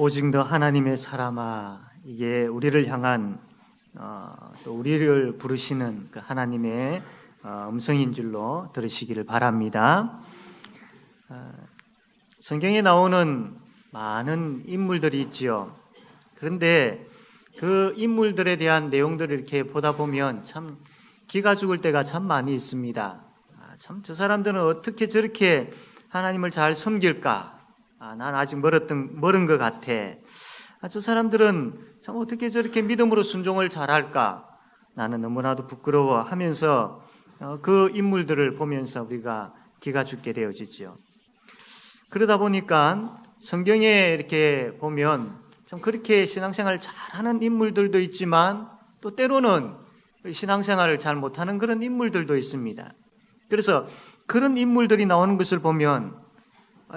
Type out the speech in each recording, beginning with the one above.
오직 너 하나님의 사람아, 이게 우리를 향한 또 우리를 부르시는 그 하나님의 음성인 줄로 들으시기를 바랍니다. 성경에 나오는 많은 인물들이 있지요. 그런데 그 인물들에 대한 내용들을 이렇게 보다 보면 참 기가 죽을 때가 참 많이 있습니다. 참 저 사람들은 어떻게 저렇게 하나님을 잘 섬길까? 난 아직 멀은 것 같아. 저 사람들은 참 어떻게 저렇게 믿음으로 순종을 잘할까? 나는 너무나도 부끄러워하면서 그 인물들을 보면서 우리가 기가 죽게 되어지죠. 그러다 보니까 성경에 이렇게 보면 참 그렇게 신앙생활을 잘하는 인물들도 있지만 또 때로는 신앙생활을 잘 못하는 그런 인물들도 있습니다. 그래서 그런 인물들이 나오는 것을 보면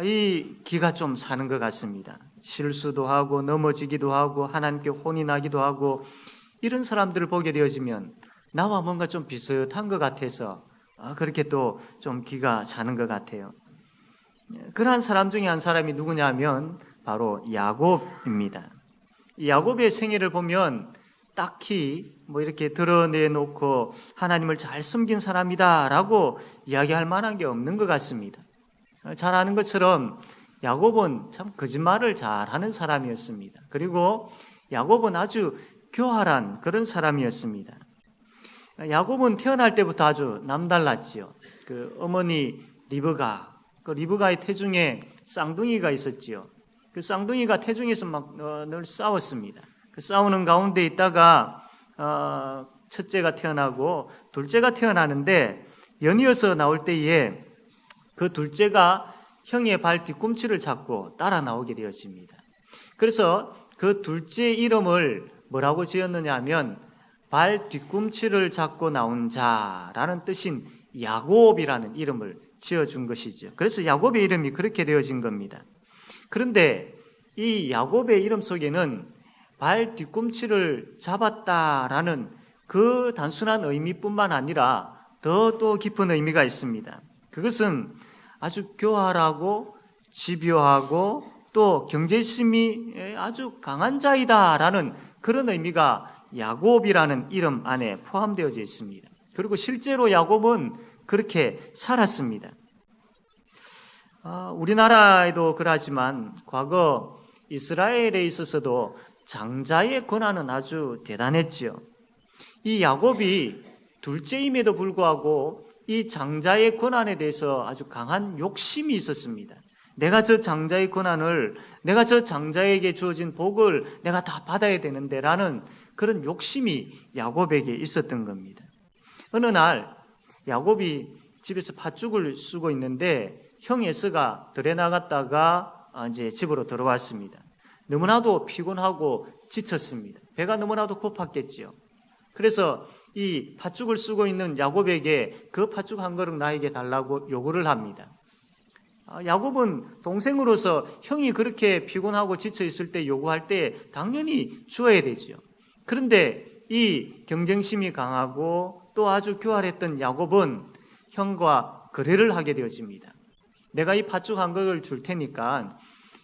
이 기가 좀 사는 것 같습니다. 실수도 하고 넘어지기도 하고 하나님께 혼이 나기도 하고 이런 사람들을 보게 되어지면 나와 뭔가 좀 비슷한 것 같아서 그렇게 또 좀 기가 사는 것 같아요. 그러한 사람 중에 한 사람이 누구냐면 바로 야곱입니다. 야곱의 생애를 보면 딱히 뭐 이렇게 드러내놓고 하나님을 잘 섬긴 사람이다라고 이야기할 만한 게 없는 것 같습니다. 잘 아는 것처럼 야곱은 참 거짓말을 잘하는 사람이었습니다. 그리고 야곱은 아주 교활한 그런 사람이었습니다. 야곱은 태어날 때부터 아주 남달랐지요. 그 어머니 리브가, 그 리브가의 태중에 쌍둥이가 있었지요. 그 쌍둥이가 태중에서 막 늘 싸웠습니다. 그 싸우는 가운데 있다가 첫째가 태어나고 둘째가 태어나는데 연이어서 나올 때에 그 둘째가 형의 발 뒤꿈치를 잡고 따라 나오게 되었습니다. 그래서 그 둘째 이름을 뭐라고 지었느냐 하면 발 뒤꿈치를 잡고 나온 자라는 뜻인 야곱이라는 이름을 지어준 것이죠. 그래서 야곱의 이름이 그렇게 되어진 겁니다. 그런데 이 야곱의 이름 속에는 발 뒤꿈치를 잡았다라는 그 단순한 의미뿐만 아니라 더 또 깊은 의미가 있습니다. 그것은 아주 교활하고 집요하고 또 경제심이 아주 강한 자이다라는 그런 의미가 야곱이라는 이름 안에 포함되어져 있습니다. 그리고 실제로 야곱은 그렇게 살았습니다. 우리나라에도 그러하지만 과거 이스라엘에 있어서도 장자의 권한은 아주 대단했지요. 이 야곱이 둘째임에도 불구하고 이 장자의 권한에 대해서 아주 강한 욕심이 있었습니다. 내가 저 장자의 권한을, 내가 저 장자에게 주어진 복을 내가 다 받아야 되는데 라는 그런 욕심이 야곱에게 있었던 겁니다. 어느 날 야곱이 집에서 팥죽을 쓰고 있는데 형 에서가 들에 나갔다가 이제 집으로 들어왔습니다. 너무나도 피곤하고 지쳤습니다. 배가 너무나도 고팠겠지요. 그래서 이 팥죽을 쓰고 있는 야곱에게 그 팥죽 한 그릇 나에게 달라고 요구를 합니다. 야곱은 동생으로서 형이 그렇게 피곤하고 지쳐 있을 때 요구할 때 당연히 주어야 되죠. 그런데 이 경쟁심이 강하고 또 아주 교활했던 야곱은 형과 거래를 하게 되어집니다. 내가 이 팥죽 한 그릇을 줄 테니까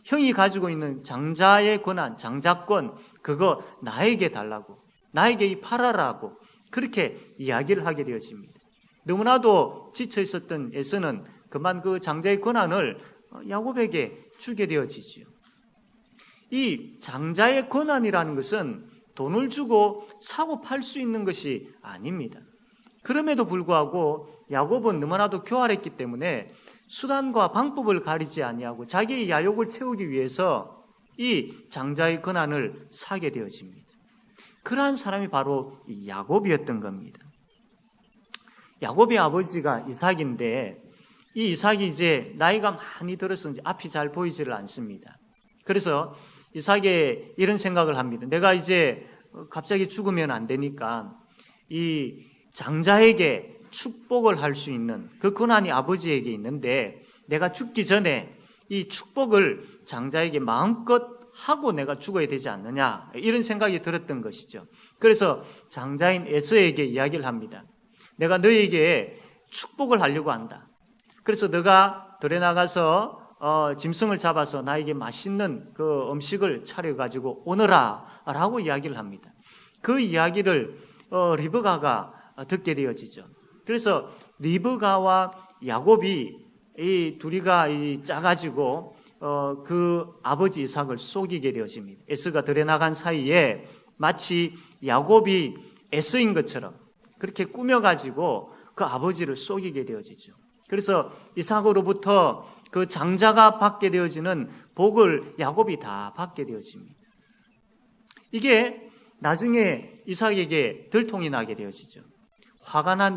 형이 가지고 있는 장자의 권한, 장자권, 그거 나에게 달라고, 나에게 이 팔아라고 그렇게 이야기를 하게 되어집니다. 너무나도 지쳐 있었던 에서는 그만 그 장자의 권한을 야곱에게 주게 되어지죠. 이 장자의 권한이라는 것은 돈을 주고 사고 팔 수 있는 것이 아닙니다. 그럼에도 불구하고 야곱은 너무나도 교활했기 때문에 수단과 방법을 가리지 아니하고 자기의 야욕을 채우기 위해서 이 장자의 권한을 사게 되어집니다. 그러한 사람이 바로 이 야곱이었던 겁니다. 야곱의 아버지가 이삭인데 이 이삭이 이제 나이가 많이 들어서 이제 앞이 잘 보이지를 않습니다. 그래서 이삭이 이런 생각을 합니다. 내가 이제 갑자기 죽으면 안 되니까 이 장자에게 축복을 할 수 있는 그 권한이 아버지에게 있는데 내가 죽기 전에 이 축복을 장자에게 마음껏 하고 내가 죽어야 되지 않느냐 이런 생각이 들었던 것이죠. 그래서 장자인 에서에게 이야기를 합니다. 내가 너에게 축복을 하려고 한다. 그래서 너가 들에 나가서 짐승을 잡아서 나에게 맛있는 그 음식을 차려가지고 오너라 라고 이야기를 합니다. 그 이야기를 리브가가 듣게 되어지죠. 그래서 리브가와 야곱이 이 둘이가 짜가지고 그 아버지 이삭을 속이게 되어집니다. 에서가 들에 나간 사이에 마치 야곱이 에서인 것처럼 그렇게 꾸며가지고 그 아버지를 속이게 되어지죠. 그래서 이삭으로부터 그 장자가 받게 되어지는 복을 야곱이 다 받게 되어집니다. 이게 나중에 이삭에게 들통이 나게 되어지죠. 화가 난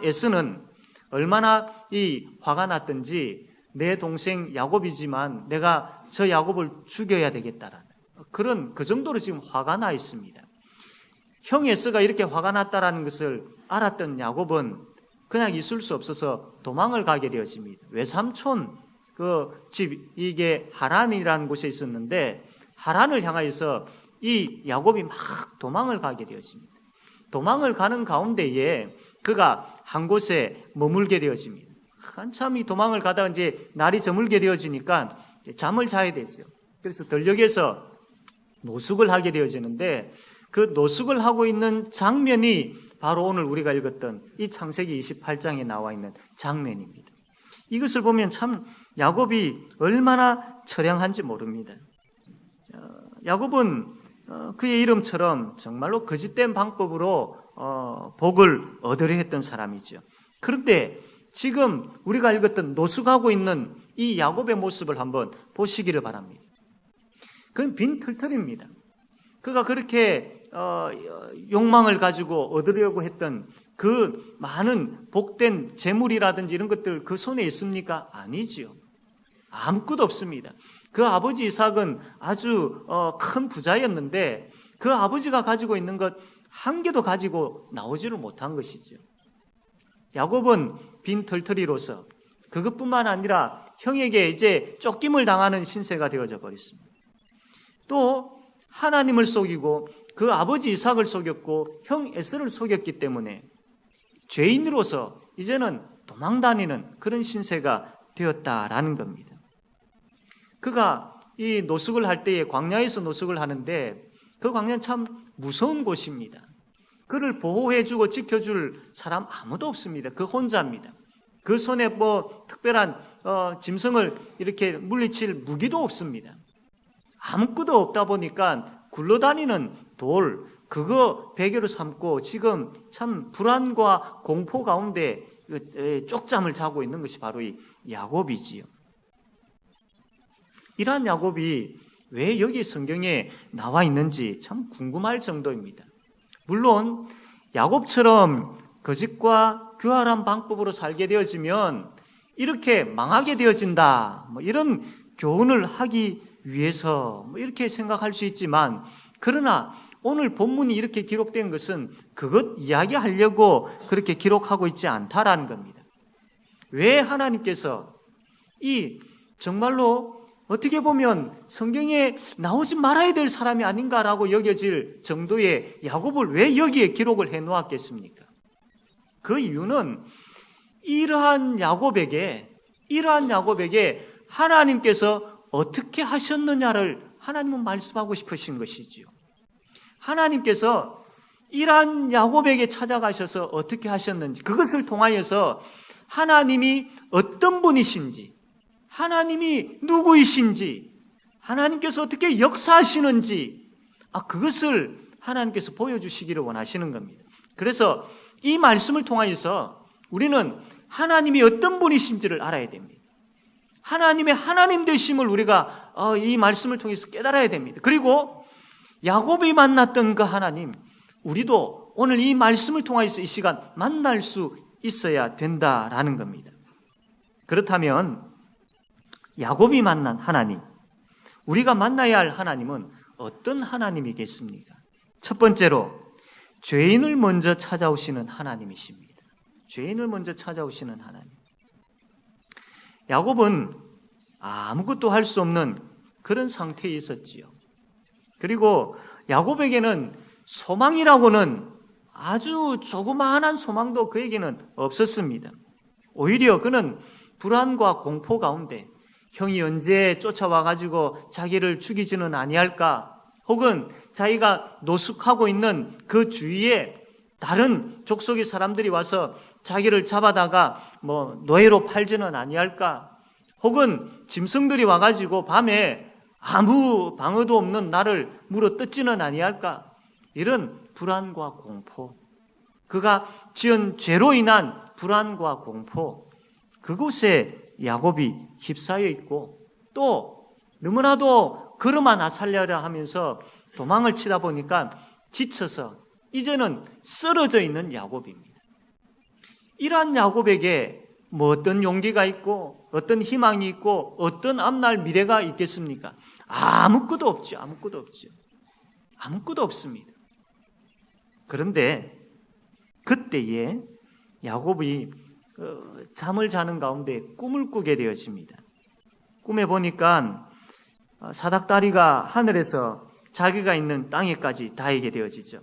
에서는 얼마나 이 화가 났든지 내 동생 야곱이지만 내가 저 야곱을 죽여야 되겠다라는 그런 그 정도로 지금 화가 나 있습니다. 형 에서가 이렇게 화가 났다라는 것을 알았던 야곱은 그냥 있을 수 없어서 도망을 가게 되어집니다. 외삼촌 그 집 이게 하란이라는 곳에 있었는데 하란을 향하여서 이 야곱이 막 도망을 가게 되어집니다. 도망을 가는 가운데에 그가 한 곳에 머물게 되어집니다. 한참 이 도망을 가다가 이제 날이 저물게 되어지니까 잠을 자야 되죠. 그래서 들녘에서 노숙을 하게 되어지는데 그 노숙을 하고 있는 장면이 바로 오늘 우리가 읽었던 이 창세기 28장에 나와 있는 장면입니다. 이것을 보면 참 야곱이 얼마나 처량한지 모릅니다. 야곱은 그의 이름처럼 정말로 거짓된 방법으로 복을 얻으려 했던 사람이죠. 그런데 지금 우리가 읽었던 노숙하고 있는 이 야곱의 모습을 한번 보시기를 바랍니다. 그건 빈털털입니다. 그가 그렇게 욕망을 가지고 얻으려고 했던 그 많은 복된 재물이라든지 이런 것들 그 손에 있습니까? 아니지요. 아무것도 없습니다. 그 아버지 이삭은 아주 큰 부자였는데 그 아버지가 가지고 있는 것 한 개도 가지고 나오지를 못한 것이죠. 야곱은 빈털터리로서 그것뿐만 아니라 형에게 이제 쫓김을 당하는 신세가 되어져 버렸습니다. 또 하나님을 속이고 그 아버지 이삭을 속였고 형 에서를 속였기 때문에 죄인으로서 이제는 도망다니는 그런 신세가 되었다라는 겁니다. 그가 이 노숙을 할 때에 광야에서 노숙을 하는데 그 광야는 참 무서운 곳입니다. 그를 보호해주고 지켜줄 사람 아무도 없습니다. 그 혼자입니다. 그 손에 뭐 특별한 짐승을 이렇게 물리칠 무기도 없습니다. 아무것도 없다 보니까 굴러다니는 돌 그거 베개로 삼고 지금 참 불안과 공포 가운데 쪽잠을 자고 있는 것이 바로 이 야곱이지요. 이러한 야곱이 왜 여기 성경에 나와 있는지 참 궁금할 정도입니다. 물론 야곱처럼 거짓과 교활한 방법으로 살게 되어지면 이렇게 망하게 되어진다. 이런 교훈을 하기 위해서 이렇게 생각할 수 있지만 그러나 오늘 본문이 이렇게 기록된 것은 그것 이야기하려고 그렇게 기록하고 있지 않다라는 겁니다. 왜 하나님께서 이 정말로 어떻게 보면 성경에 나오지 말아야 될 사람이 아닌가라고 여겨질 정도의 야곱을 왜 여기에 기록을 해놓았겠습니까? 그 이유는 이러한 야곱에게 하나님께서 어떻게 하셨느냐를 하나님은 말씀하고 싶으신 것이지요. 하나님께서 이러한 야곱에게 찾아가셔서 어떻게 하셨는지 그것을 통하여서 하나님이 어떤 분이신지 하나님이 누구이신지 하나님께서 어떻게 역사하시는지 그것을 하나님께서 보여주시기를 원하시는 겁니다. 그래서 이 말씀을 통하여서 우리는 하나님이 어떤 분이신지를 알아야 됩니다. 하나님의 하나님 되심을 우리가 이 말씀을 통해서 깨달아야 됩니다. 그리고 야곱이 만났던 그 하나님 우리도 오늘 이 말씀을 통해서 이 시간 만날 수 있어야 된다라는 겁니다. 그렇다면 야곱이 만난 하나님, 우리가 만나야 할 하나님은 어떤 하나님이겠습니까? 첫 번째로 죄인을 먼저 찾아오시는 하나님이십니다. 죄인을 먼저 찾아오시는 하나님. 야곱은 아무것도 할 수 없는 그런 상태에 있었지요. 그리고 야곱에게는 소망이라고는 아주 조그마한 소망도 그에게는 없었습니다. 오히려 그는 불안과 공포 가운데 형이 언제 쫓아와가지고 자기를 죽이지는 아니할까? 혹은 자기가 노숙하고 있는 그 주위에 다른 족속의 사람들이 와서 자기를 잡아다가 노예로 팔지는 아니할까? 혹은 짐승들이 와가지고 밤에 아무 방어도 없는 나를 물어뜯지는 아니할까? 이런 불안과 공포, 그가 지은 죄로 인한 불안과 공포, 그곳에 야곱이 휩싸여 있고 또 너무나도 걸음아 살려라 하면서 도망을 치다 보니까 지쳐서 이제는 쓰러져 있는 야곱입니다. 이러한 야곱에게 어떤 용기가 있고 어떤 희망이 있고 어떤 앞날 미래가 있겠습니까? 아무것도 없죠. 아무것도 없습니다. 그런데 그때에 야곱이 잠을 자는 가운데 꿈을 꾸게 되어집니다. 꿈에 보니까 사닥다리가 하늘에서 자기가 있는 땅에까지 닿게 되어지죠.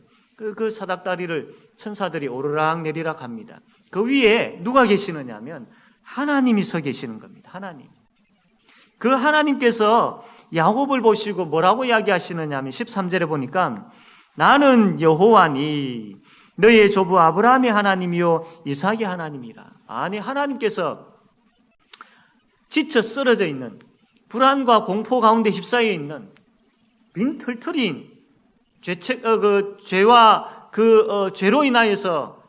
그 사닥다리를 천사들이 오르락 내리락 합니다. 그 위에 누가 계시느냐 하면 하나님이 서 계시는 겁니다. 하나님. 그 하나님께서 야곱을 보시고 뭐라고 이야기하시느냐 하면 13절에 보니까 나는 여호와니 너의 조부 아브라함의 하나님이요 이삭의 하나님이라. 아니, 하나님께서 지쳐 쓰러져 있는 불안과 공포 가운데 휩싸여 있는 빈털터리인 죄와 죄로 인하여서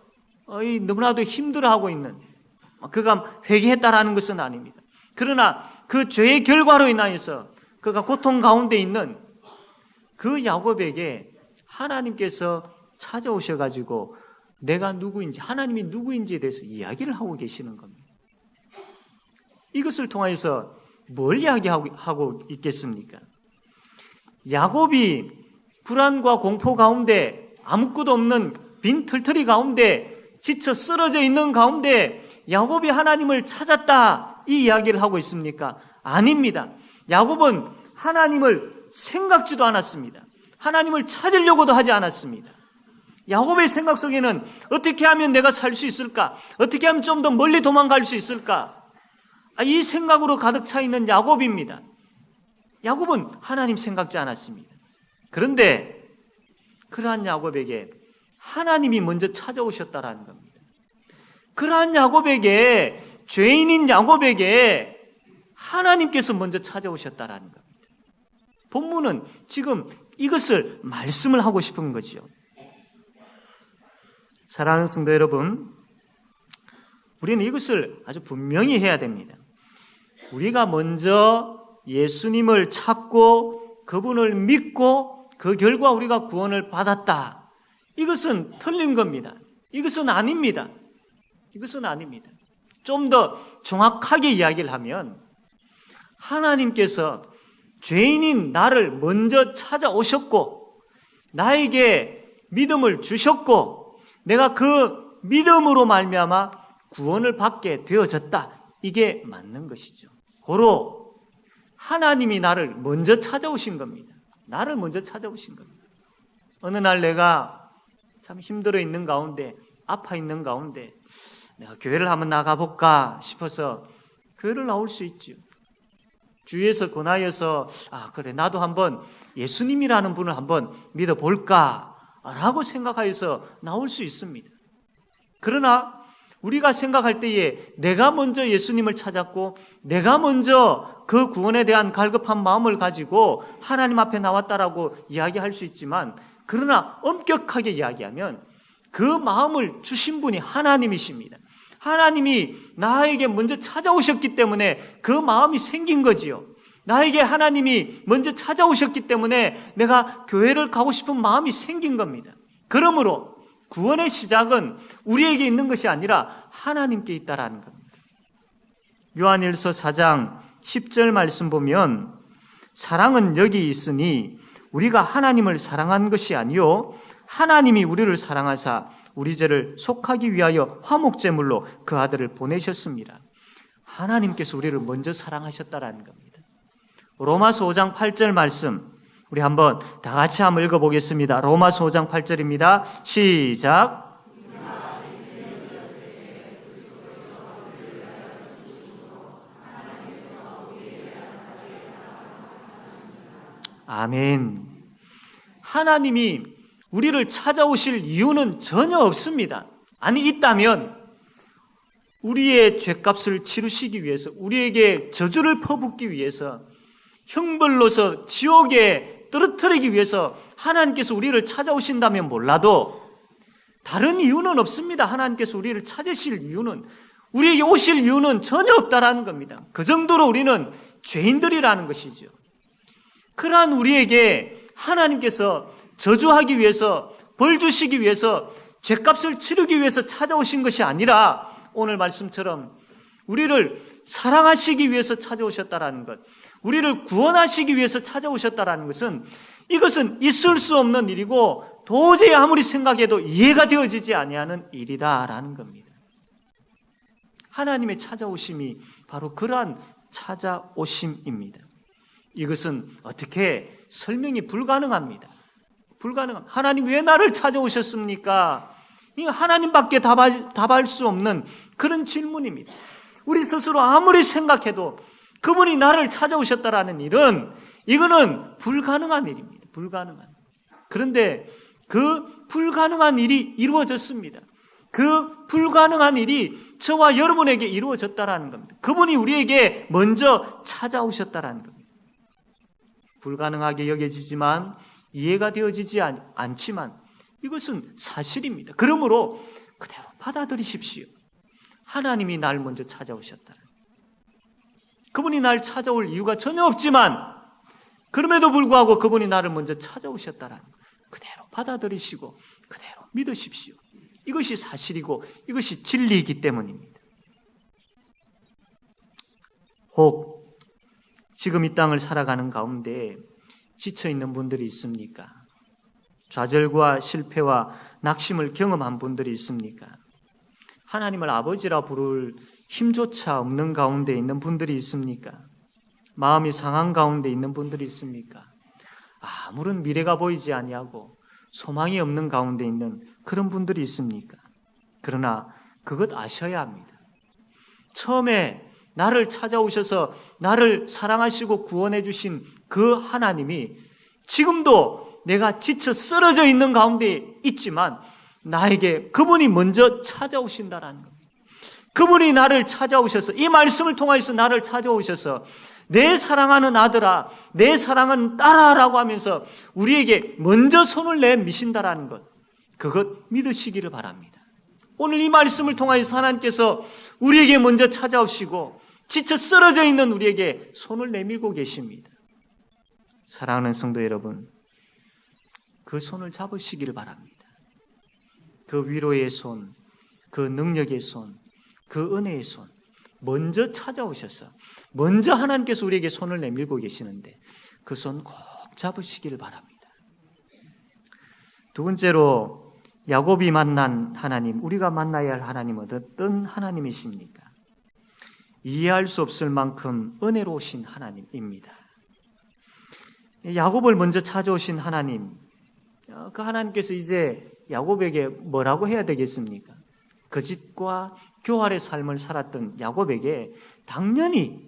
너무나도 힘들어하고 있는, 그가 회개했다라는 것은 아닙니다. 그러나 그 죄의 결과로 인하여서 그가 고통 가운데 있는 그 야곱에게 하나님께서 찾아오셔가지고 내가 누구인지, 하나님이 누구인지에 대해서 이야기를 하고 계시는 겁니다. 이것을 통해서 뭘 이야기하고 있겠습니까? 야곱이 불안과 공포 가운데 아무것도 없는 빈털터리 가운데 지쳐 쓰러져 있는 가운데 야곱이 하나님을 찾았다, 이 이야기를 하고 있습니까? 아닙니다. 야곱은 하나님을 생각지도 않았습니다. 하나님을 찾으려고도 하지 않았습니다. 야곱의 생각 속에는 어떻게 하면 내가 살 수 있을까? 어떻게 하면 좀 더 멀리 도망갈 수 있을까? 이 생각으로 가득 차 있는 야곱입니다. 야곱은 하나님 생각지 않았습니다. 그런데 그러한 야곱에게 하나님이 먼저 찾아오셨다라는 겁니다. 그러한 야곱에게, 죄인인 야곱에게 하나님께서 먼저 찾아오셨다라는 겁니다. 본문은 지금 이것을 말씀을 하고 싶은 거죠. 사랑하는 성도 여러분, 우리는 이것을 아주 분명히 해야 됩니다. 우리가 먼저 예수님을 찾고 그분을 믿고 그 결과 우리가 구원을 받았다, 이것은 틀린 겁니다. 이것은 아닙니다. 좀 더 정확하게 이야기를 하면 하나님께서 죄인인 나를 먼저 찾아오셨고 나에게 믿음을 주셨고 내가 그 믿음으로 말미암아 구원을 받게 되어졌다, 이게 맞는 것이죠. 고로 하나님이 나를 먼저 찾아오신 겁니다. 나를 먼저 찾아오신 겁니다. 어느 날 내가 참 힘들어 있는 가운데, 아파 있는 가운데 내가 교회를 한번 나가볼까 싶어서 교회를 나올 수 있죠. 주위에서 권하여서 그래 나도 한번 예수님이라는 분을 한번 믿어볼까 라고 생각하여서 나올 수 있습니다. 그러나 우리가 생각할 때에 내가 먼저 예수님을 찾았고 내가 먼저 그 구원에 대한 갈급한 마음을 가지고 하나님 앞에 나왔다라고 이야기할 수 있지만, 그러나 엄격하게 이야기하면 그 마음을 주신 분이 하나님이십니다. 하나님이 나에게 먼저 찾아오셨기 때문에 그 마음이 생긴 거지요. 나에게 하나님이 먼저 찾아오셨기 때문에 내가 교회를 가고 싶은 마음이 생긴 겁니다. 그러므로 구원의 시작은 우리에게 있는 것이 아니라 하나님께 있다라는 겁니다. 요한일서 4장 10절 말씀 보면 사랑은 여기 있으니 우리가 하나님을 사랑한 것이 아니요 하나님이 우리를 사랑하사 우리 죄를 속하기 위하여 화목제물로 그 아들을 보내셨습니다. 하나님께서 우리를 먼저 사랑하셨다라는 겁니다. 로마서 5장 8절 말씀 우리 한번 다 같이 한번 읽어보겠습니다. 로마서 5장 8절입니다. 시작. 아멘. 하나님이 우리를 찾아오실 이유는 전혀 없습니다. 아니, 있다면 우리의 죄값을 치르시기 위해서, 우리에게 저주를 퍼붓기 위해서, 형벌로서 지옥에 떨어뜨리기 위해서 하나님께서 우리를 찾아오신다면 몰라도 다른 이유는 없습니다. 하나님께서 우리를 찾으실 이유는, 우리에게 오실 이유는 전혀 없다라는 겁니다. 그 정도로 우리는 죄인들이라는 것이죠. 그러한 우리에게 하나님께서 저주하기 위해서, 벌 주시기 위해서, 죄값을 치르기 위해서 찾아오신 것이 아니라 오늘 말씀처럼 우리를 사랑하시기 위해서 찾아오셨다라는 것, 우리를 구원하시기 위해서 찾아오셨다라는 것은, 이것은 있을 수 없는 일이고 도저히 아무리 생각해도 이해가 되어지지 아니하는 일이다라는 겁니다. 하나님의 찾아오심이 바로 그러한 찾아오심입니다. 이것은 어떻게 설명이 불가능합니다. 하나님 왜 나를 찾아오셨습니까? 이거 하나님밖에 답할 수 없는 그런 질문입니다. 우리 스스로 아무리 생각해도 그분이 나를 찾아오셨다라는 일은, 이거는 불가능한 일입니다. 불가능한. 그런데 그 불가능한 일이 이루어졌습니다. 그 불가능한 일이 저와 여러분에게 이루어졌다라는 겁니다. 그분이 우리에게 먼저 찾아오셨다라는 겁니다. 불가능하게 여겨지지만, 이해가 되어지지 않지만 이것은 사실입니다. 그러므로 그대로 받아들이십시오. 하나님이 날 먼저 찾아오셨다는, 그분이 날 찾아올 이유가 전혀 없지만 그럼에도 불구하고 그분이 나를 먼저 찾아오셨다는 그대로 받아들이시고 그대로 믿으십시오. 이것이 사실이고 이것이 진리이기 때문입니다. 혹 지금 이 땅을 살아가는 가운데 지쳐있는 분들이 있습니까? 좌절과 실패와 낙심을 경험한 분들이 있습니까? 하나님을 아버지라 부를 힘조차 없는 가운데 있는 분들이 있습니까? 마음이 상한 가운데 있는 분들이 있습니까? 아무런 미래가 보이지 아니하고 소망이 없는 가운데 있는 그런 분들이 있습니까? 그러나 그것 아셔야 합니다. 처음에 나를 찾아오셔서 나를 사랑하시고 구원해 주신 그 하나님이 지금도 내가 지쳐 쓰러져 있는 가운데 있지만 나에게 그분이 먼저 찾아오신다라는 겁니다. 그분이 나를 찾아오셔서, 이 말씀을 통해서 나를 찾아오셔서 내 사랑하는 아들아, 내 사랑하는 딸아라고 하면서 우리에게 먼저 손을 내미신다라는 것, 그것 믿으시기를 바랍니다. 오늘 이 말씀을 통해서 하나님께서 우리에게 먼저 찾아오시고 지쳐 쓰러져 있는 우리에게 손을 내밀고 계십니다. 사랑하는 성도 여러분, 그 손을 잡으시기를 바랍니다. 그 위로의 손, 그 능력의 손, 그 은혜의 손, 먼저 찾아오셔서 먼저 하나님께서 우리에게 손을 내밀고 계시는데 그 손 꼭 잡으시기를 바랍니다. 두 번째로 야곱이 만난 하나님, 우리가 만나야 할 하나님은 어떤 하나님이십니까? 이해할 수 없을 만큼 은혜로우신 하나님입니다. 야곱을 먼저 찾아오신 하나님, 그 하나님께서 이제 야곱에게 뭐라고 해야 되겠습니까? 거짓과 교활의 삶을 살았던 야곱에게 당연히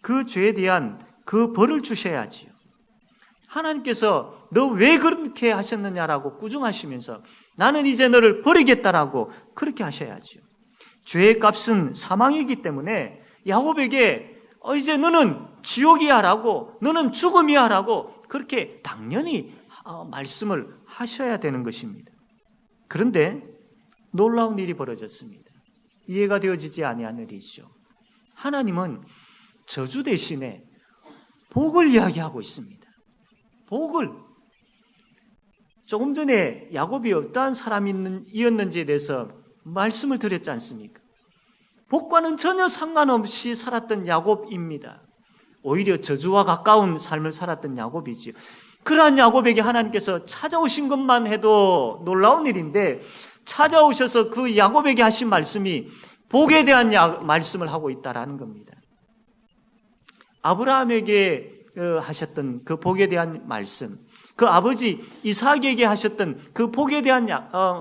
그 죄에 대한 그 벌을 주셔야지요. 하나님께서 너 왜 그렇게 하셨느냐라고 꾸중하시면서 나는 이제 너를 버리겠다라고 그렇게 하셔야지요. 죄의 값은 사망이기 때문에 야곱에게 이제 너는 지옥이야라고, 너는 죽음이야라고 그렇게 당연히 말씀을 하셔야 되는 것입니다. 그런데 놀라운 일이 벌어졌습니다. 이해가 되어지지 아니하는 일이죠. 하나님은 저주 대신에 복을 이야기하고 있습니다. 복을. 조금 전에 야곱이 어떠한 사람이었는지에 대해서 말씀을 드렸지 않습니까? 복과는 전혀 상관없이 살았던 야곱입니다. 오히려 저주와 가까운 삶을 살았던 야곱이지요. 그러한 야곱에게 하나님께서 찾아오신 것만 해도 놀라운 일인데 찾아오셔서 그 야곱에게 하신 말씀이 복에 대한 말씀을 하고 있다라는 겁니다. 아브라함에게 하셨던 그 복에 대한 말씀, 그 아버지 이삭에게 하셨던 그 복에 대한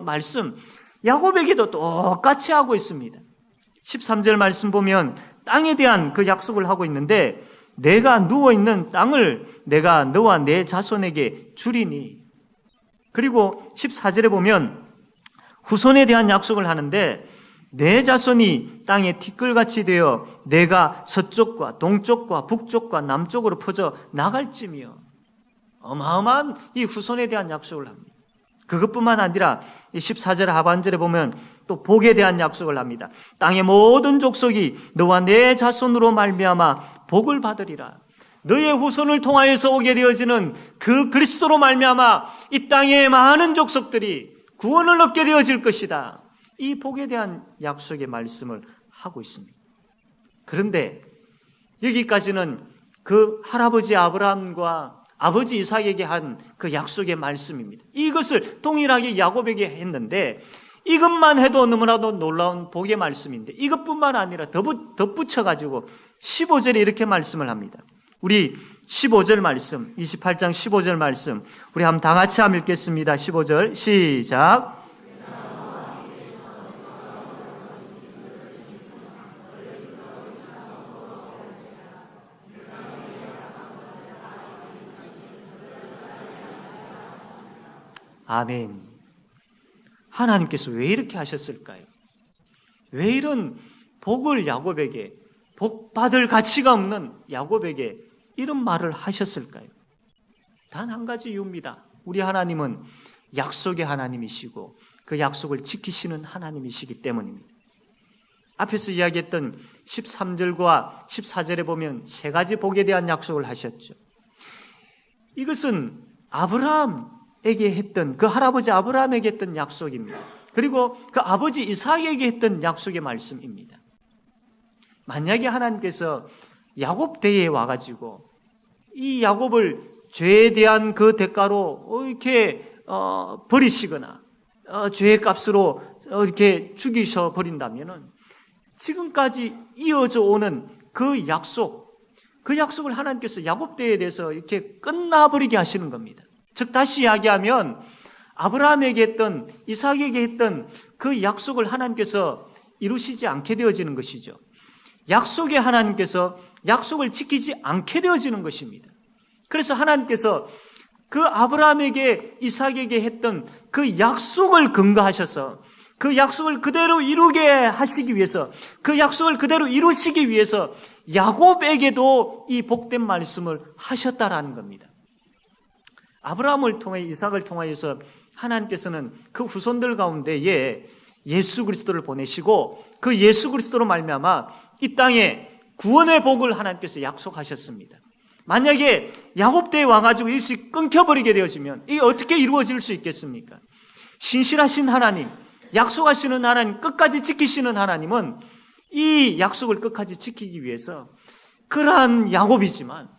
말씀, 야곱에게도 똑같이 하고 있습니다. 13절 말씀 보면 땅에 대한 그 약속을 하고 있는데 내가 누워있는 땅을 내가 너와 내 자손에게 주리니. 그리고 14절에 보면 후손에 대한 약속을 하는데 내 자손이 땅에 티끌같이 되어 내가 서쪽과 동쪽과 북쪽과 남쪽으로 퍼져 나갈지며. 어마어마한 이 후손에 대한 약속을 합니다. 그것뿐만 아니라 14절 하반절에 보면 또 복에 대한 약속을 합니다. 땅의 모든 족속이 너와 내 자손으로 말미암아 복을 받으리라. 너의 후손을 통하여서 오게 되어지는 그 그리스도로 말미암아 이 땅의 많은 족속들이 구원을 얻게 되어질 것이다. 이 복에 대한 약속의 말씀을 하고 있습니다. 그런데 여기까지는 그 할아버지 아브라함과 아버지 이삭에게 한 그 약속의 말씀입니다. 이것을 동일하게 야곱에게 했는데 이것만 해도 너무나도 놀라운 복의 말씀인데 이것뿐만 아니라 덧붙여가지고 15절에 이렇게 말씀을 합니다. 우리 15절 말씀, 28장 15절 말씀 우리 한번 다 같이 한번 읽겠습니다. 15절 시작. 아멘. 하나님께서 왜 이렇게 하셨을까요? 왜 이런 복을 야곱에게, 복 받을 가치가 없는 야곱에게 이런 말을 하셨을까요? 단 한 가지 이유입니다. 우리 하나님은 약속의 하나님이시고 그 약속을 지키시는 하나님이시기 때문입니다. 앞에서 이야기했던 13절과 14절에 보면 세 가지 복에 대한 약속을 하셨죠. 이것은 아브라함에게 했던, 그 할아버지 아브라함에게 했던 약속입니다. 그리고 그 아버지 이삭에게 했던 약속의 말씀입니다. 만약에 하나님께서 야곱 대에 와가지고 이 야곱을 죄에 대한 그 대가로 이렇게 버리시거나 죄의 값으로 이렇게 죽이셔 버린다면은 지금까지 이어져 오는 그 약속을 하나님께서 야곱 대에 대해서 이렇게 끝나버리게 하시는 겁니다. 즉 다시 이야기하면 아브라함에게 했던, 이삭에게 했던 그 약속을 하나님께서 이루시지 않게 되어지는 것이죠. 약속의 하나님께서 약속을 지키지 않게 되어지는 것입니다. 그래서 하나님께서 그 아브라함에게, 이삭에게 했던 그 약속을 근거하셔서 그 약속을 그대로 이루게 하시기 위해서, 그 약속을 그대로 이루시기 위해서 야곱에게도 이 복된 말씀을 하셨다라는 겁니다. 아브라함을 통해, 이삭을 통하여서 하나님께서는 그 후손들 가운데에 예수 그리스도를 보내시고 그 예수 그리스도로 말미암아 이 땅에 구원의 복을 하나님께서 약속하셨습니다. 만약에 야곱 때에 와가지고 일시 끊겨버리게 되어지면 이게 어떻게 이루어질 수 있겠습니까? 신실하신 하나님, 약속하시는 하나님, 끝까지 지키시는 하나님은 이 약속을 끝까지 지키기 위해서 그러한 야곱이지만,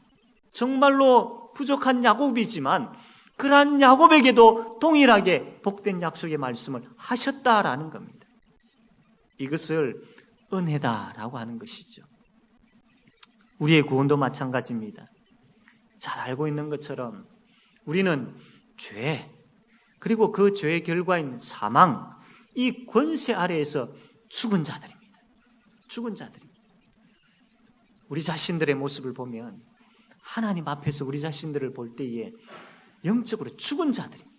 정말로 부족한 야곱이지만 그러한 야곱에게도 동일하게 복된 약속의 말씀을 하셨다라는 겁니다. 이것을 은혜다라고 하는 것이죠. 우리의 구원도 마찬가지입니다. 잘 알고 있는 것처럼 우리는 죄, 그리고 그 죄의 결과인 사망, 이 권세 아래에서 죽은 자들입니다. 죽은 자들입니다. 우리 자신들의 모습을 보면 하나님 앞에서 우리 자신들을 볼 때에 영적으로 죽은 자들입니다.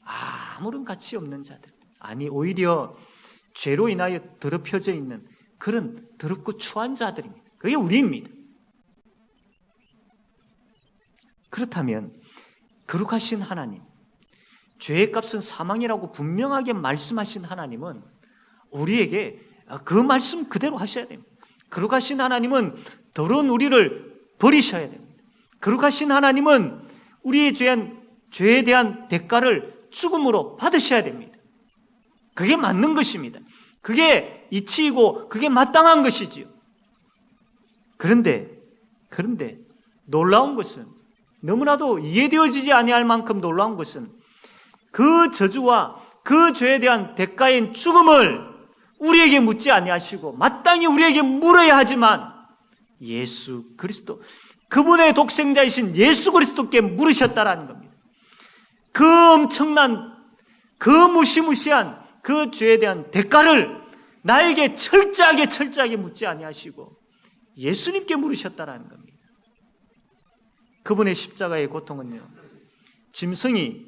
아무런 가치 없는 자들. 아니, 오히려 죄로 인하여 더럽혀져 있는 그런 더럽고 추한 자들입니다. 그게 우리입니다. 그렇다면 거룩하신 하나님, 죄의 값은 사망이라고 분명하게 말씀하신 하나님은 우리에게 그 말씀 그대로 하셔야 됩니다. 거룩하신 하나님은 더러운 우리를 버리셔야 됩니다. 거룩하신 하나님은 우리의 죄에 대한 대가를 죽음으로 받으셔야 됩니다. 그게 맞는 것입니다. 그게 이치이고 그게 마땅한 것이지요. 그런데 놀라운 것은, 너무나도 이해되어지지 아니할 만큼 놀라운 것은 그 저주와 그 죄에 대한 대가인 죽음을 우리에게 묻지 아니하시고 마땅히 우리에게 물어야 하지만 예수 그리스도, 그분의 독생자이신 예수 그리스도께 물으셨다라는 겁니다. 그 엄청난, 그 무시무시한 그 죄에 대한 대가를 나에게 철저하게 묻지 아니하시고 예수님께 물으셨다라는 겁니다. 그분의 십자가의 고통은요, 짐승이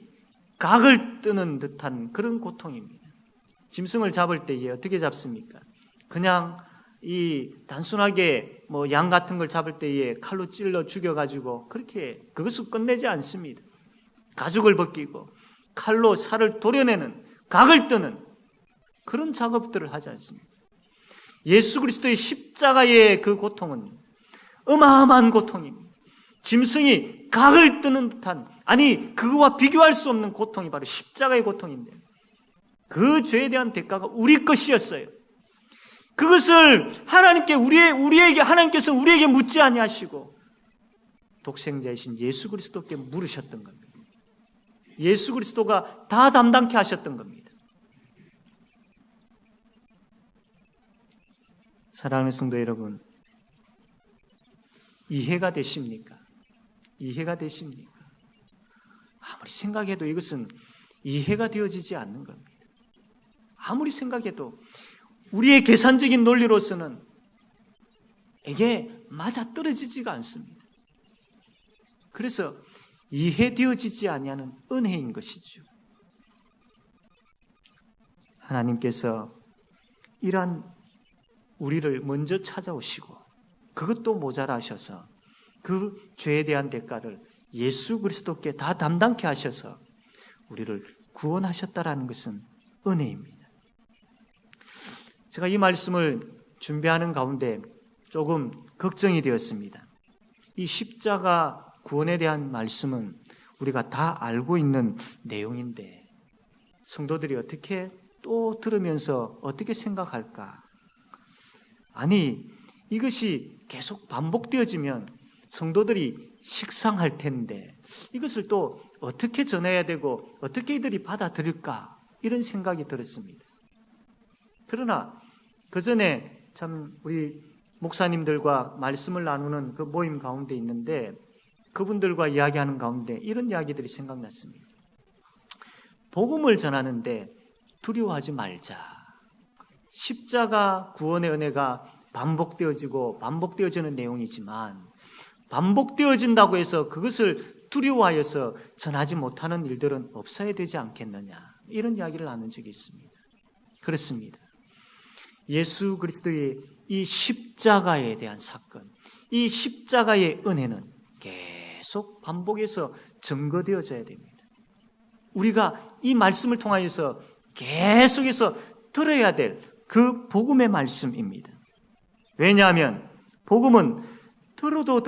각을 뜨는 듯한 그런 고통입니다. 짐승을 잡을 때에 어떻게 잡습니까? 그냥 단순하게 양 같은 걸 잡을 때에 칼로 찔러 죽여가지고 그렇게 그것을 끝내지 않습니다. 가죽을 벗기고 칼로 살을 도려내는, 각을 뜨는 그런 작업들을 하지 않습니다. 예수 그리스도의 십자가의 그 고통은 어마어마한 고통입니다. 짐승이 각을 뜨는 듯한, 그거와 비교할 수 없는 고통이 바로 십자가의 고통인데, 그 죄에 대한 대가가 우리 것이었어요. 그것을 하나님께서 우리에게 묻지 아니하시고 독생자이신 예수 그리스도께 물으셨던 겁니다. 예수 그리스도가 다 담당케 하셨던 겁니다. 사랑하는 성도 여러분, 이해가 되십니까? 이해가 되십니까? 아무리 생각해도 이것은 이해가 되어지지 않는 겁니다. 아무리 생각해도 우리의 계산적인 논리로서는 이게 맞아떨어지지가 않습니다. 그래서 이해되어지지 아니하는 은혜인 것이죠. 하나님께서 이러한 우리를 먼저 찾아오시고 그것도 모자라셔서 그 죄에 대한 대가를 예수 그리스도께 다 담당케 하셔서 우리를 구원하셨다라는 것은 은혜입니다. 제가 이 말씀을 준비하는 가운데 조금 걱정이 되었습니다. 이 십자가 구원에 대한 말씀은 우리가 다 알고 있는 내용인데 성도들이 어떻게 또 들으면서 어떻게 생각할까? 이것이 계속 반복되어지면 성도들이 식상할 텐데 이것을 또 어떻게 전해야 되고 어떻게 이들이 받아들일까? 이런 생각이 들었습니다. 그러나 그 전에 참 우리 목사님들과 말씀을 나누는 그 모임 가운데 있는데 그분들과 이야기하는 가운데 이런 이야기들이 생각났습니다. 복음을 전하는데 두려워하지 말자. 십자가 구원의 은혜가 반복되어지는 내용이지만 반복되어진다고 해서 그것을 두려워하여서 전하지 못하는 일들은 없어야 되지 않겠느냐. 이런 이야기를 나눈 적이 있습니다. 그렇습니다. 예수 그리스도의 이 십자가에 대한 사건, 이 십자가의 은혜는 계속 반복해서 증거되어져야 됩니다. 우리가 이 말씀을 통하여서 계속해서 들어야 될 그 복음의 말씀입니다. 왜냐하면 복음은 들어도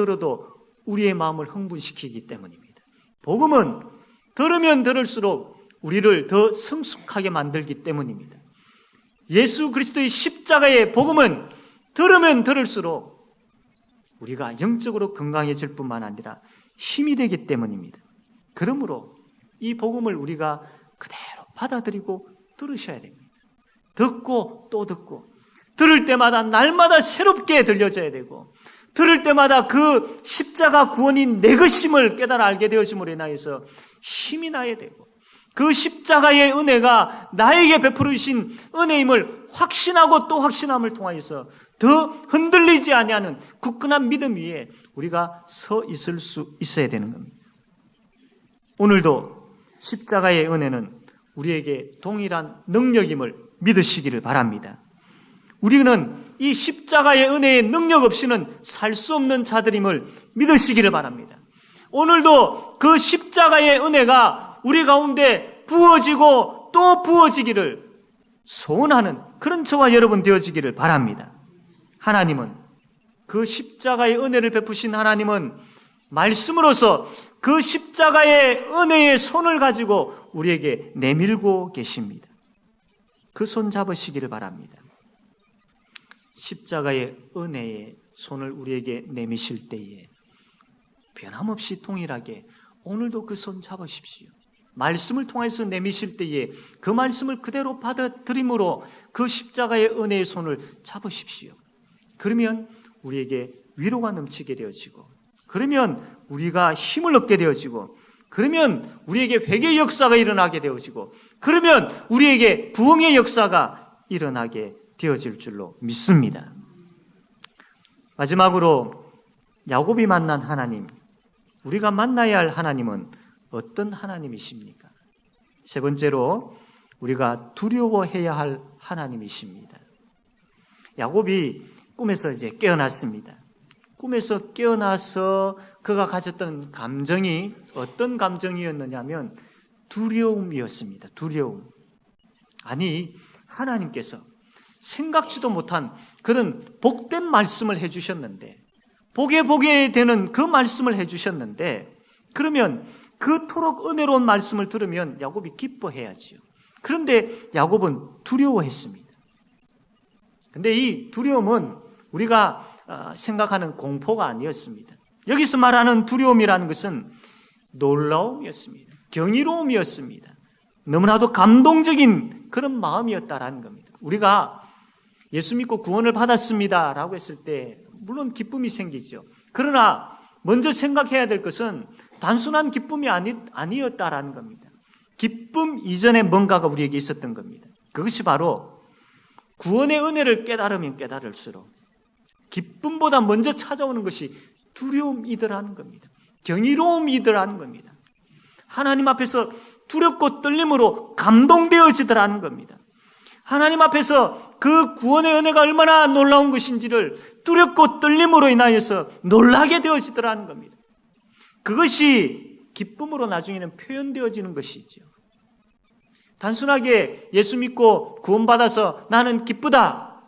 우리의 마음을 흥분시키기 때문입니다. 복음은 들으면 들을수록 우리를 더 성숙하게 만들기 때문입니다. 예수 그리스도의 십자가의 복음은 들으면 들을수록 우리가 영적으로 건강해질 뿐만 아니라 힘이 되기 때문입니다. 그러므로 이 복음을 우리가 그대로 받아들이고 들으셔야 됩니다. 듣고 또 듣고 들을 때마다 날마다 새롭게 들려져야 되고 들을 때마다 그 십자가 구원인 내 것임을 깨달아 알게 되어짐으로 인하여서 힘이 나야 되고 그 십자가의 은혜가 나에게 베풀어 주신 은혜임을 확신하고 또 확신함을 통하여서 더 흔들리지 아니하는 굳건한 믿음 위에 우리가 서 있을 수 있어야 되는 겁니다. 오늘도 십자가의 은혜는 우리에게 동일한 능력임을 믿으시기를 바랍니다. 우리는 이 십자가의 은혜의 능력 없이는 살 수 없는 자들임을 믿으시기를 바랍니다. 오늘도 그 십자가의 은혜가 우리 가운데 부어지고 또 부어지기를 소원하는 그런 저와 여러분 되어지기를 바랍니다. 하나님은 그 십자가의 은혜를 베푸신 하나님은 말씀으로서 그 십자가의 은혜의 손을 가지고 우리에게 내밀고 계십니다. 그 손 잡으시기를 바랍니다. 십자가의 은혜의 손을 우리에게 내미실 때에 변함없이 동일하게 오늘도 그 손 잡으십시오. 말씀을 통해서 내미실 때에 그 말씀을 그대로 받아들임으로 그 십자가의 은혜의 손을 잡으십시오. 그러면 우리에게 위로가 넘치게 되어지고 그러면 우리가 힘을 얻게 되어지고 그러면 우리에게 회개의 역사가 일어나게 되어지고 그러면 우리에게 부흥의 역사가 일어나게 되어질 줄로 믿습니다. 마지막으로 야곱이 만난 하나님, 우리가 만나야 할 하나님은 어떤 하나님이십니까? 세 번째로 우리가 두려워해야 할 하나님이십니다. 야곱이 꿈에서 이제 깨어났습니다. 꿈에서 깨어나서 그가 가졌던 감정이 어떤 감정이었느냐면 두려움이었습니다. 두려움. 아니, 하나님께서 생각지도 못한 그런 복된 말씀을 해주셨는데, 복에 되는 그 말씀을 해주셨는데, 그러면 그토록 은혜로운 말씀을 들으면 야곱이 기뻐해야지요. 그런데 야곱은 두려워했습니다. 근데 이 두려움은 우리가 생각하는 공포가 아니었습니다. 여기서 말하는 두려움이라는 것은 놀라움이었습니다. 경이로움이었습니다. 너무나도 감동적인 그런 마음이었다라는 겁니다. 우리가 예수 믿고 구원을 받았습니다 라고 했을 때 물론 기쁨이 생기죠. 그러나 먼저 생각해야 될 것은 단순한 기쁨이 아니었다라는 겁니다. 기쁨 이전에 뭔가가 우리에게 있었던 겁니다. 그것이 바로 구원의 은혜를 깨달으면 깨달을수록 기쁨보다 먼저 찾아오는 것이 두려움이더라는 겁니다. 경이로움이더라는 겁니다. 하나님 앞에서 두렵고 떨림으로 감동되어지더라는 겁니다. 하나님 앞에서 그 구원의 은혜가 얼마나 놀라운 것인지를 두렵고 떨림으로 인하여서 놀라게 되어지더라는 겁니다. 그것이 기쁨으로 나중에는 표현되어지는 것이죠. 단순하게 예수 믿고 구원받아서 나는 기쁘다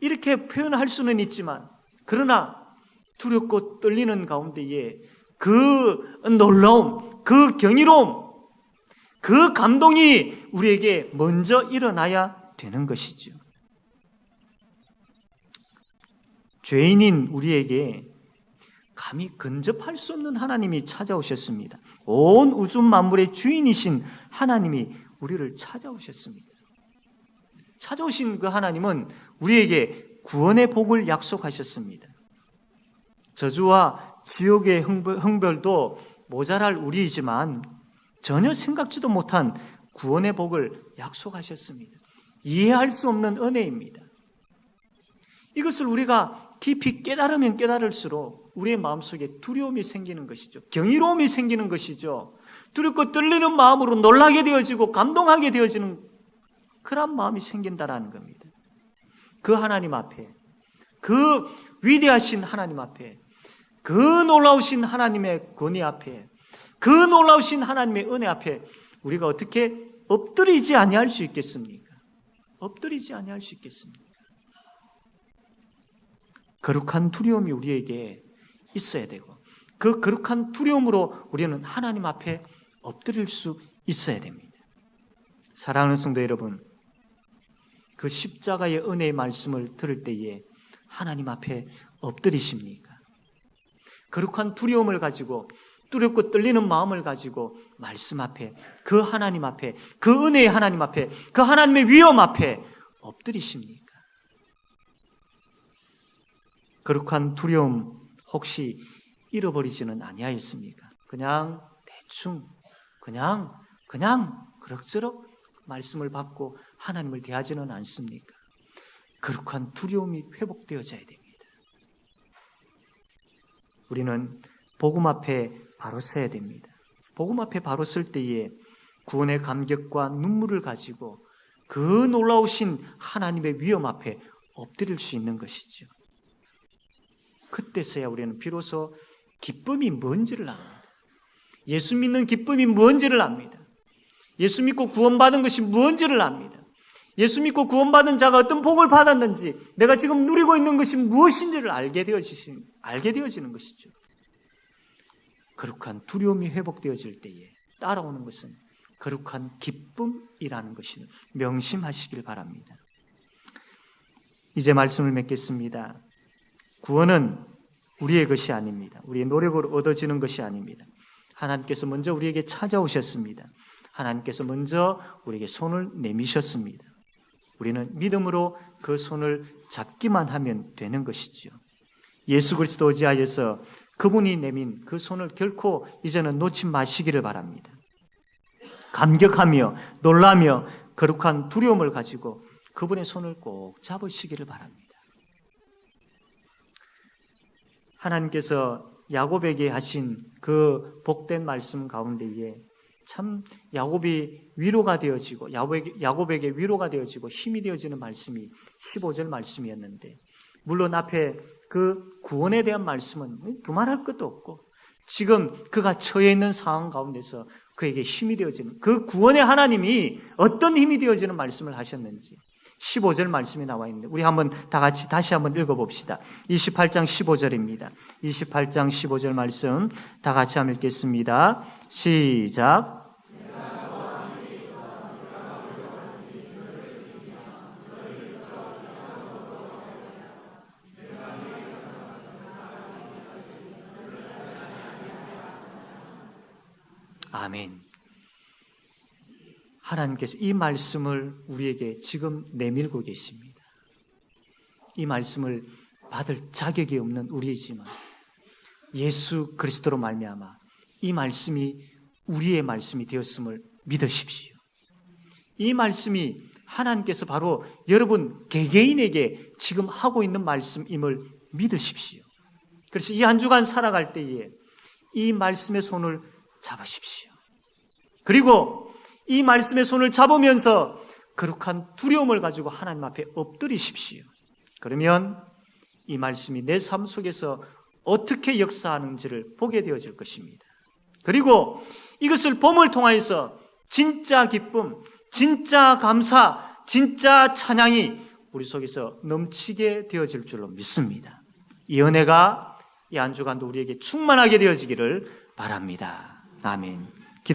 이렇게 표현할 수는 있지만, 그러나 두렵고 떨리는 가운데에 그 놀라움, 그 경이로움, 그 감동이 우리에게 먼저 일어나야 되는 것이죠. 죄인인 우리에게 감히 근접할 수 없는 하나님이 찾아오셨습니다. 온 우주 만물의 주인이신 하나님이 우리를 찾아오셨습니다. 찾아오신 그 하나님은 우리에게 구원의 복을 약속하셨습니다. 저주와 지옥의 흥별도 모자랄 우리이지만 전혀 생각지도 못한 구원의 복을 약속하셨습니다. 이해할 수 없는 은혜입니다. 이것을 우리가 깊이 깨달으면 깨달을수록 우리의 마음속에 두려움이 생기는 것이죠. 경이로움이 생기는 것이죠. 두렵고 떨리는 마음으로 놀라게 되어지고 감동하게 되어지는 그런 마음이 생긴다라는 겁니다. 그 하나님 앞에, 그 위대하신 하나님 앞에, 그 놀라우신 하나님의 권위 앞에, 그 놀라우신 하나님의 은혜 앞에 우리가 어떻게 엎드리지 아니할 수 있겠습니까? 엎드리지 아니할 수 있겠습니까? 거룩한 두려움이 우리에게 있어야 되고, 그 거룩한 두려움으로 우리는 하나님 앞에 엎드릴 수 있어야 됩니다. 사랑하는 성도 여러분, 그 십자가의 은혜의 말씀을 들을 때에 하나님 앞에 엎드리십니까? 거룩한 두려움을 가지고, 두렵고 떨리는 마음을 가지고 말씀 앞에, 그 하나님 앞에, 그 은혜의 하나님 앞에, 그 하나님의 위엄 앞에 엎드리십니까? 거룩한 두려움 혹시 잃어버리지는 아니하였습니까? 그냥 대충, 그냥 그럭저럭 말씀을 받고 하나님을 대하지는 않습니까? 거룩한 두려움이 회복되어져야 됩니다. 우리는 복음 앞에 바로 서야 됩니다. 복음 앞에 바로 설 때에 구원의 감격과 눈물을 가지고 그 놀라우신 하나님의 위엄 앞에 엎드릴 수 있는 것이죠. 그때서야 우리는 비로소 기쁨이 뭔지를 압니다. 예수 믿는 기쁨이 뭔지를 압니다. 예수 믿고 구원받은 것이 뭔지를 압니다. 예수 믿고 구원받은 자가 어떤 복을 받았는지, 내가 지금 누리고 있는 것이 무엇인지를 알게 되어지는 것이죠. 거룩한 두려움이 회복되어질 때에 따라오는 것은 거룩한 기쁨이라는 것을 명심하시길 바랍니다. 이제 말씀을 맺겠습니다. 구원은 우리의 것이 아닙니다. 우리의 노력으로 얻어지는 것이 아닙니다. 하나님께서 먼저 우리에게 찾아오셨습니다. 하나님께서 먼저 우리에게 손을 내미셨습니다. 우리는 믿음으로 그 손을 잡기만 하면 되는 것이죠. 예수 그리스도 의지하여서 그분이 내민 그 손을 결코 이제는 놓지 마시기를 바랍니다. 감격하며 놀라며 거룩한 두려움을 가지고 그분의 손을 꼭 잡으시기를 바랍니다. 하나님께서 야곱에게 하신 그 복된 말씀 가운데에 참 야곱이 위로가 되어지고 야곱에게 위로가 되어지고 힘이 되어지는 말씀이 15절 말씀이었는데, 물론 앞에 그 구원에 대한 말씀은 두말할 것도 없고 지금 그가 처해 있는 상황 가운데서 그에게 힘이 되어지는, 그 구원의 하나님이 어떤 힘이 되어지는 말씀을 하셨는지 15절 말씀이 나와 있는데, 우리 한번 다 같이 다시 한번 읽어봅시다. 28장 15절입니다. 28장 15절 말씀 다 같이 한번 읽겠습니다. 시작. 아멘. 하나님께서 이 말씀을 우리에게 지금 내밀고 계십니다. 이 말씀을 받을 자격이 없는 우리이지만 예수 그리스도로 말미암아 이 말씀이 우리의 말씀이 되었음을 믿으십시오. 이 말씀이 하나님께서 바로 여러분 개개인에게 지금 하고 있는 말씀임을 믿으십시오. 그래서 이 한 주간 살아갈 때에 이 말씀의 손을 잡으십시오. 그리고 이 말씀의 손을 잡으면서 거룩한 두려움을 가지고 하나님 앞에 엎드리십시오. 그러면 이 말씀이 내 삶 속에서 어떻게 역사하는지를 보게 되어질 것입니다. 그리고 이것을 봄을 통하여서 진짜 기쁨, 진짜 감사, 진짜 찬양이 우리 속에서 넘치게 되어질 줄로 믿습니다. 이 은혜가 이 한 주간도 우리에게 충만하게 되어지기를 바랍니다. 아멘.